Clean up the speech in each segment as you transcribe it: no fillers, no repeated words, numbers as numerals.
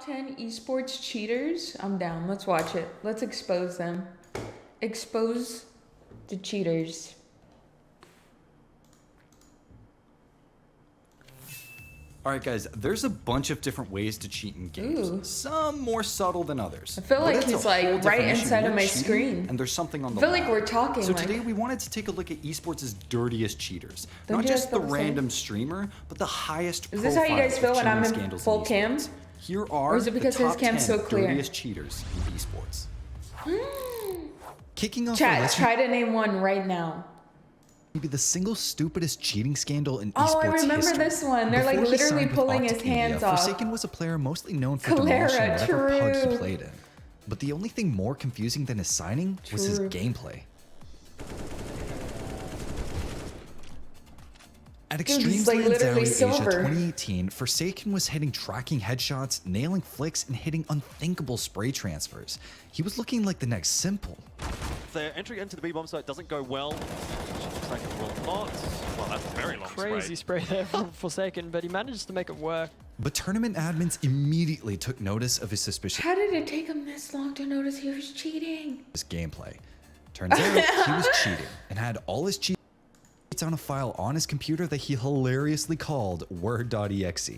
10 esports cheaters? I'm down. Let's watch it. Let's expose them. Expose the cheaters. Alright guys, there's a bunch of different ways to cheat in games. Ooh. Some more subtle than others. I feel like he's like right inside of my screen. And there's something on the I feel like line. we're talking. So like... today we wanted to take a look at esports' dirtiest cheaters. Don't Not just the feel random streamer, but the highest Is this how you guys feel when I'm in scandals full in cam? esports. Here are Or is it because the top his cam's 10 so clear? dirtiest cheaters in esports. Kicking off Chat, try to name one right now. Be the single stupidest cheating scandal in esports Oh, I remember history. this one. They're like Before he literally signed with pulling his Optic Media, hands off. Forsaken was a player mostly known for demolishing whatever pug he played in. But the only thing more confusing than his signing was his gameplay. At Extremes like Lands literally Asia silver. 2018, Forsaken was hitting tracking headshots, nailing flicks, and hitting unthinkable spray transfers. He was looking like the next Simple. Their entry into the B-bomb site doesn't go well. Looks like it will not. Well, that's a very long Crazy spray there from Forsaken, but he managed to make it work. But tournament admins immediately took notice of his suspicious How did it take him this long to notice he was cheating? gameplay. Turns out he was cheating and had all his cheats on a file on his computer that he hilariously called word.exe.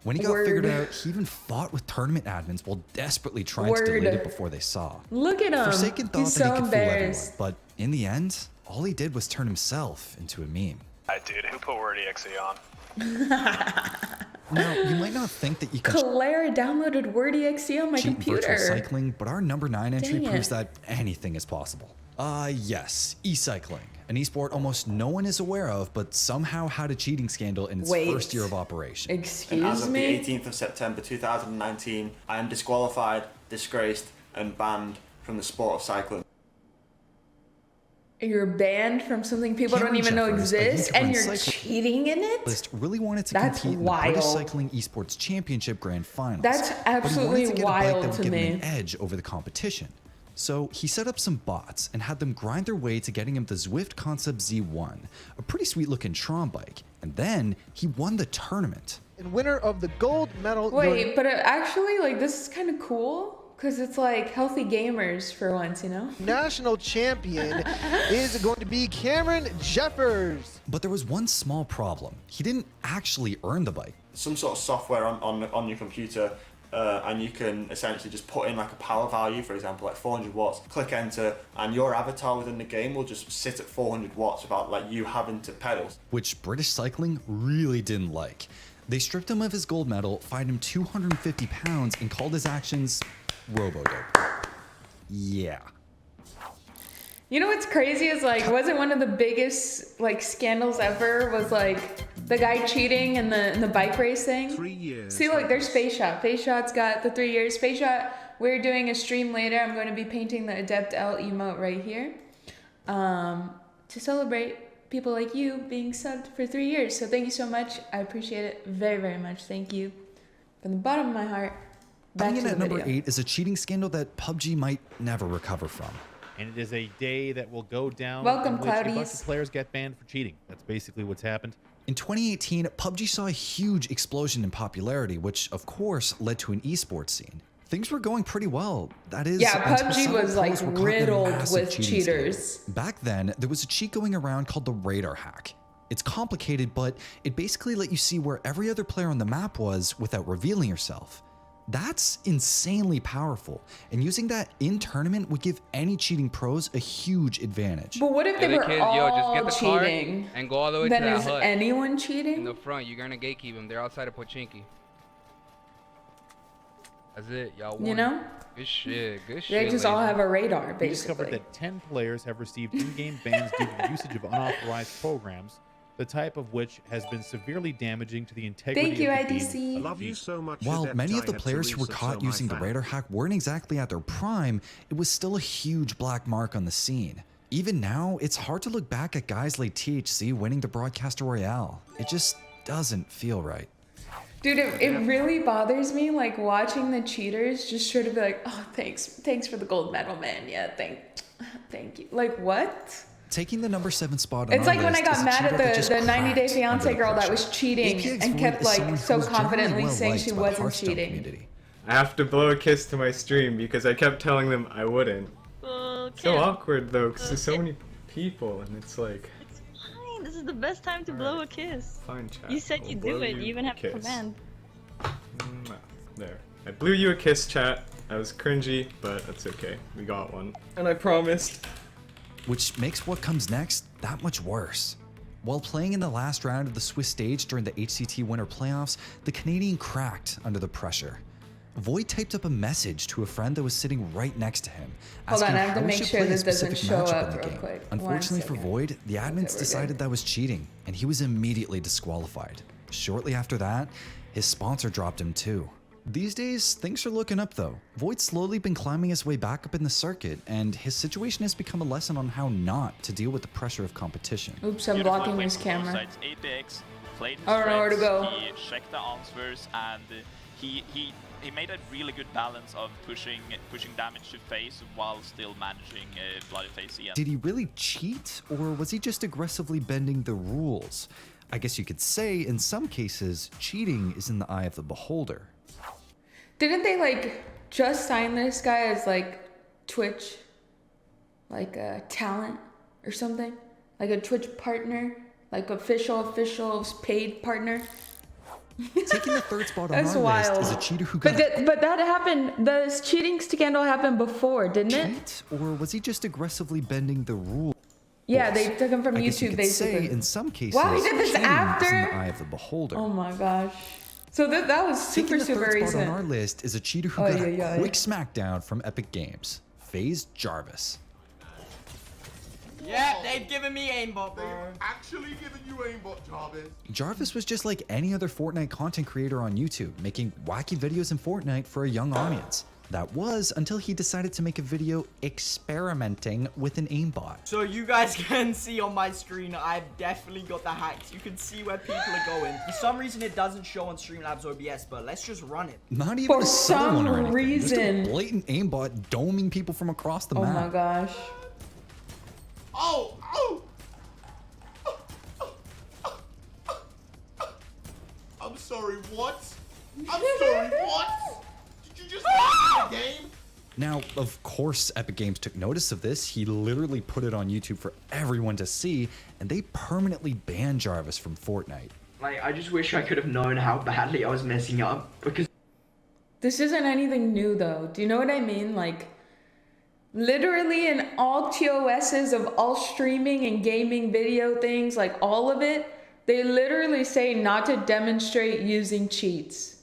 When he got figured out, he even fought with tournament admins while desperately trying to delete it before they saw. Look at him. Forsaken thought He's that so he could fool everyone, embarrassed. but in the end, all he did was turn himself into a meme. Dude, who put word.exe on? Now, you might not think that you can Clara downloaded word.exe on my cheat in computer. virtual cycling, but our number 9 entry Dang proves it. that anything is possible. Yes, e-cycling, an esport almost no one is aware of, but somehow had a cheating scandal in its first year of operation. And Excuse as of me? the 18th of September 2019, I am disqualified, disgraced, and banned from the sport of cycling. You're banned from something people Cameron don't even know Jeffers, a exists, and YouTuber you're and cheating in it? List really wanted to That's compete in the British wild. Cycling Esports Championship Grand Finals. That's but he wanted absolutely to get a bike wild that would to give him me. an edge over the competition. So he set up some bots and had them grind their way to getting him the Zwift Concept Z1, a pretty sweet looking Tron bike. And then he won the tournament. And winner of the gold medal. Wait, but actually, like, this is kind of cool, because it's like healthy gamers for once, you know? National champion is going to be Cameron Jeffers. But there was one small problem. He didn't actually earn the bike. Some sort of software on your computer, and you can essentially just put in like a power value, for example, like 400 watts, click enter, and your avatar within the game will just sit at 400 watts without like you having to pedal. Which British Cycling really didn't like. They stripped him of his gold medal, fined him 250 pounds, and called his actions robo-dope. Yeah. You know what's crazy is like, wasn't one of the biggest like scandals ever was like the guy cheating in the bike racing? 3 years. See, look, there's Face Shot. Face Shot's got the 3 years. Face Shot, we're doing a stream later. I'm going to be painting the Adept L emote right here to celebrate people like you being subbed for 3 years. So thank you so much. I appreciate it very, very much. Thank you. From the bottom of my heart. Back Coming to in the at number video. 8 is a cheating scandal that PUBG might never recover from. And it is a day that will go down Welcome, in which a bunch Cloudies. of players get banned for cheating. That's basically what's happened. In 2018, PUBG saw a huge explosion in popularity, which of course led to an esports scene. Things were going pretty well. That is, Yeah, until PUBG some was like pros were caught in a riddled massive with cheating cheaters. scandal. Back then, there was a cheat going around called the radar hack. It's complicated, but it basically let you see where every other player on the map was without revealing yourself. That's insanely powerful, and using that in tournament would give any cheating pros a huge advantage. But what if they were Kids, all yo, just get the card cheating? and go all the way Then to that is hut. anyone In cheating? the front, you're gonna gatekeep them. They're outside of Pochinki. That's it, y'all won. You know? Good shit, good shit. They just all ladies. have a radar, We discovered basically. that 10 players have received in-game bans due to the usage of unauthorized programs, the type of which has been severely damaging to the integrity Thank you, of the game. IDC. Love you so much. While Adept, many of I the had to players who were research caught my using the family. radar hack weren't exactly at their prime, it was still a huge black mark on the scene. Even now, it's hard to look back at guys like THC winning the Broadcaster Royale. It just doesn't feel right. Dude, it really bothers me, like, watching the cheaters just sort of be like, oh, thanks for the gold medal, man. Yeah, thank you. Like, what? Taking the number 7 spot on It's our like when I list is got a mad cheater at that just the 90 Day cracked Fiance under the girl that pressure. was cheating APX and Void kept, is someone like, who so was generally confidently saying well-liked she by the wasn't Hearthstone cheating. community. I have to blow a kiss to my stream because I kept telling them I wouldn't. So awkward though, because there's so many people, and it's like... It's fine, this is the best time to blow a kiss. Fine, chat. You said I'll you'd blow do it, you even have a kiss. command. There. I blew you a kiss, chat. I was cringy, but that's okay. We got one. And I promised. Which makes what comes next that much worse. While playing in the last round of the Swiss stage during the HCT Winter Playoffs, the Canadian cracked under the pressure. Void typed up a message to a friend that was sitting right next to him, Hold asking on, I have to how he make should sure play a this doesn't specific show matchup up in the real game. quick. Unfortunately for One Void, the admins we're decided good. that was cheating, and he was immediately disqualified. Shortly after that, his sponsor dropped him too. These days, things are looking up though. Void's slowly been climbing his way back up in the circuit, and his situation has become a lesson on how not to deal with the pressure of competition. Oops, I'm blocking his camera. APX played his I don't know where to threats, go. He checked the answers, and he made a really good balance of pushing damage to face while still managing bloody face EM. Did he really cheat, or was he just aggressively bending the rules? I guess you could say, in some cases, cheating is in the eye of the beholder. Didn't they like just sign this guy as like Twitch, like a talent or something? Like a Twitch partner? Like official paid partner? Taking the third spot on That's our wild. list is a cheater who got But that happened, the cheating scandal happened before, didn't it? cheat, or was he just aggressively bending the rules? Yeah, they took him from I guess you YouTube could basically. say, in some cases, Wow, he did this cheating is in after? the eye of the beholder. Oh my gosh. So that was super Taking the third spot recent. on our list is a cheater who Oh, got yeah, a quick smackdown from Epic Games. FaZe Jarvis. Yeah, they've given me aimbot, bro. Actually giving you aimbot, Jarvis. Jarvis was just like any other Fortnite content creator on YouTube, making wacky videos in Fortnite for a young audience. That was until he decided to make a video experimenting with an aimbot. So you guys can see on my screen, I've definitely got the hacks. You can see where people are going. For some reason, it doesn't show on Streamlabs OBS, but let's just run it. Not even For a subtle one or some anything. Just a reason. blatant aimbot doming people from across the Oh map. my gosh. Oh! I'm sorry, what? I'm sorry, what? Did you just the game? Now, of course, Epic Games took notice of this. He literally put it on YouTube for everyone to see, and they permanently banned Jarvis from Fortnite. Like, I just wish I could have known how badly I was messing up, because... This isn't anything new though. Do you know what I mean? Like, literally in all TOSs of all streaming and gaming video things, like all of it, they literally say not to demonstrate using cheats.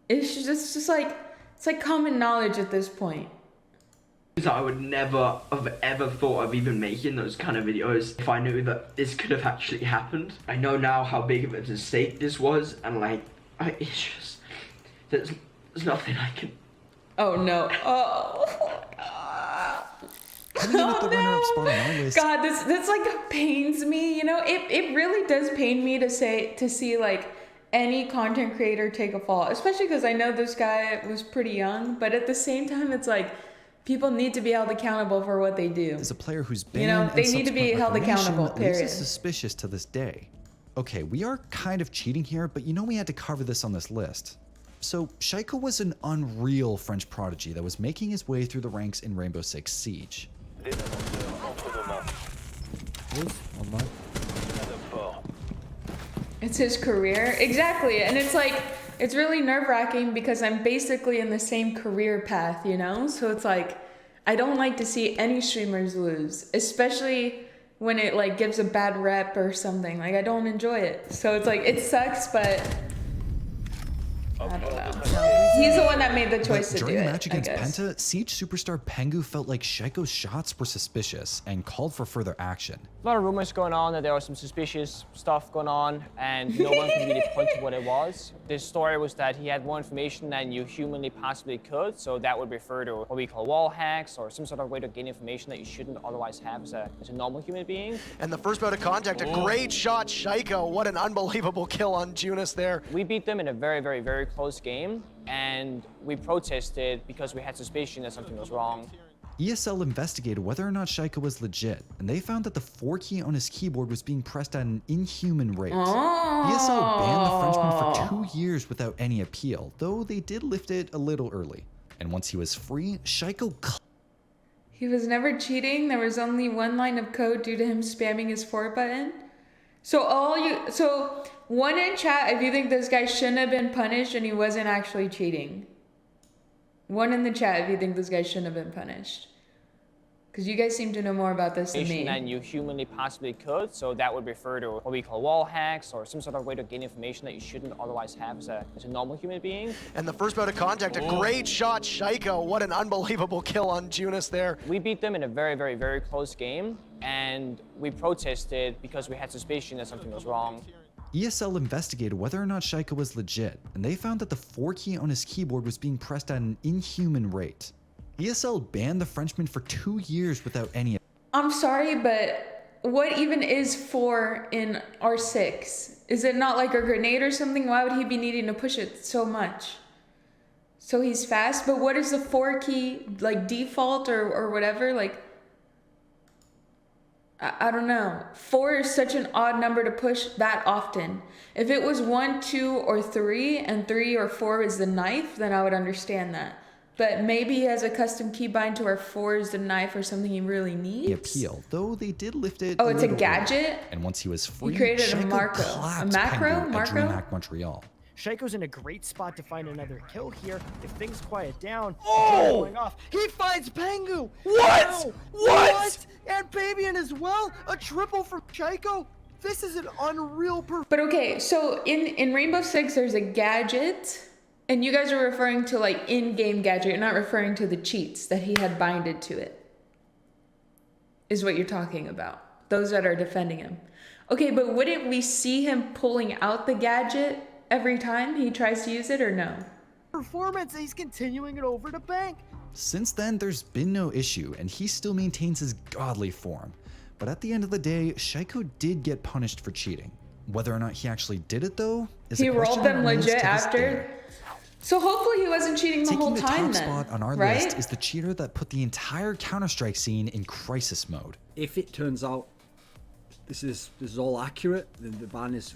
It's just like, it's like common knowledge at this point. I would never have ever thought of even making those kind of videos if I knew that this could have actually happened. I know now how big of a mistake this was, and like, it's just, there's nothing I can... Oh no. Oh. Coming in at the runner-up spot on our list. God, this like pains me, you know? It really does pain me to see like any content creator take a fall, especially because I know this guy was pretty young, but at the same time it's like people need to be held accountable for what they do. As a player who's banned, You know, they and need to be subsequent held reformation accountable, leaves us period. suspicious to this day. Okay, we are kind of cheating here, but you know we had to cover this on this list. So, Shaiko was an unreal French prodigy that was making his way through the ranks in Rainbow Six Siege. It's his career. Exactly. And it's like, it's really nerve-wracking because I'm basically in the same career path, you know? So it's like, I don't like to see any streamers lose, especially when it like gives a bad rep or something. Like, I don't enjoy it. So it's like, it sucks, but I don't know. He's the one that made the choice to do During it, the match against I guess. Penta, Siege superstar Pengu felt like Shaiko's shots were suspicious and called for further action. A lot of rumors going on that there was some suspicious stuff going on, and no one could really point to what it was. The story was that he had more information than you humanly possibly could, so that would refer to what we call wall hacks or some sort of way to gain information that you shouldn't otherwise have as a normal human being. And the first bout of contact, a great shot, Shaiko. What an unbelievable kill on Junis there. We beat them in a very, very, very close game, and we protested because we had suspicion that something was wrong. ESL investigated whether or not Shaika was legit, and they found that the 4 key on his keyboard was being pressed at an inhuman rate. ESL banned the Frenchman for 2 years without any appeal, though they did lift it a little early. And once he was free, Shaika He was never cheating. There was only one line of code due to him spamming his 4 button. So one in chat if you think this guy shouldn't have been punished and he wasn't actually cheating. One in the chat if you think this guy shouldn't have been punished. Because you guys seem to know more about this than me. Than you humanly possibly could, so that would refer to what we call wall hacks or some sort of way to gain information that you shouldn't otherwise have as a normal human being. And the first bout of contact, a great shot, Shaika. What an unbelievable kill on Junis there. We beat them in a very, very, very close game, and we protested because we had suspicion that something was wrong. ESL investigated whether or not Shaika was legit, and they found that the 4 key on his keyboard was being pressed at an inhuman rate. ESL banned the Frenchman for 2 years without any. I'm sorry, but what even is 4 in R6? Is it not like a grenade or something? Why would he be needing to push it so much? So he's fast, but what is the 4 key, like default or whatever? Like, I don't know. 4 is such an odd number to push that often. If it was 1, 2, or 3, and 3 or 4 is the knife, then I would understand that. But maybe he has a custom keybind to where 4 is the knife or something he really needs. Appeal, though they did lift it. Oh, it's a gadget? And once he was free, He created a Shaika macro. clapped A macro? Pengu at Macro? DreamHack Montreal. Shaco's in a great spot to find another kill here. If things quiet down, Oh! going off, he finds Pengu. What? Wow. What? And Babian as well. A triple for Shaco. This is an unreal But okay, so in Rainbow Six, there's a gadget, and you guys are referring to like in-game gadget. You're not referring to the cheats that he had binded to it. Is what you're talking about. Those that are defending him. Okay, but wouldn't we see him pulling out the gadget every time he tries to use it, or no? performance. He's continuing it over to Bank. Since then, there's been no issue, and he still maintains his godly form. But at the end of the day, Shaiko did get punished for cheating. Whether or not he actually did it, though, is he a question rolled them that remains legit to this after. day. So hopefully he wasn't cheating the whole time Taking the top then, spot on our right? list is the cheater that put the entire Counter-Strike scene in crisis mode. If it turns out this is all accurate, then the ban is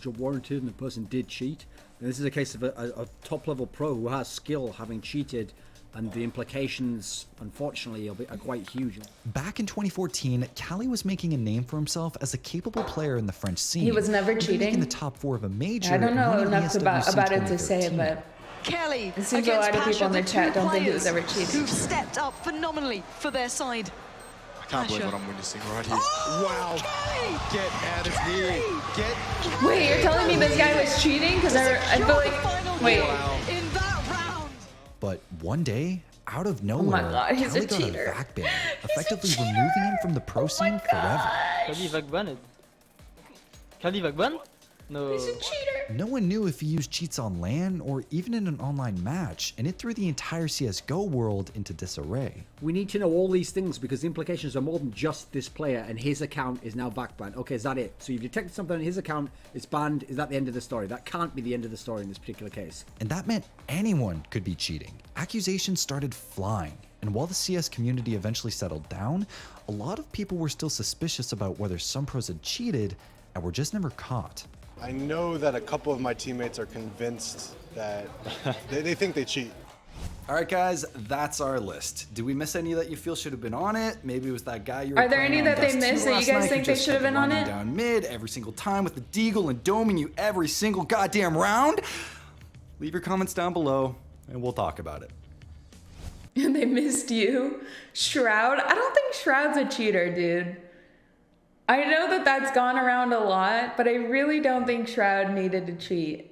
warranted and the person did cheat, then this is a case of a top-level pro who has skill having cheated, and the implications, unfortunately, are quite huge. Back in 2014, Cali was making a name for himself as a capable player in the French scene. He was never even cheating? making the top 4 of a major. I don't know and winning enough the about SWC it to say, 2013. but Kelly, it seems a lot of people in the chat don't think he was ever cheating. Who've stepped up phenomenally for their side. I can't believe what I'm witnessing right here. Wow. Get out of here. Get. Wait, you're telling me this guy was cheating? Because I feel like, wait. But one day, out of nowhere, God, he's Cali a got cheater. a back ban, effectively removing him from the pro scene forever. Kali va banned. Kali va banned? No. He's a cheater. No one knew if he used cheats on LAN or even in an online match, and it threw the entire CSGO world into disarray. We need to know all these things because the implications are more than just this player and his account is now back banned. Okay, is that it? So you've detected something on his account, it's banned. Is that the end of the story? That can't be the end of the story in this particular case. And that meant anyone could be cheating. Accusations started flying, and while the CS community eventually settled down, a lot of people were still suspicious about whether some pros had cheated and were just never caught. I know that a couple of my teammates are convinced that they think they cheat. All right, guys, that's our list. Did we miss any that you feel should have been on it? Maybe it was that guy you were Are there playing any on that they Dust 2 missed that you last guys night who think they just should have kept been on running it? down mid every single time with the deagle and doming you every single goddamn round? Leave your comments down below, and we'll talk about it. And they missed you? Shroud? I don't think Shroud's a cheater, dude. I know that that's gone around a lot, but I really don't think Shroud needed to cheat.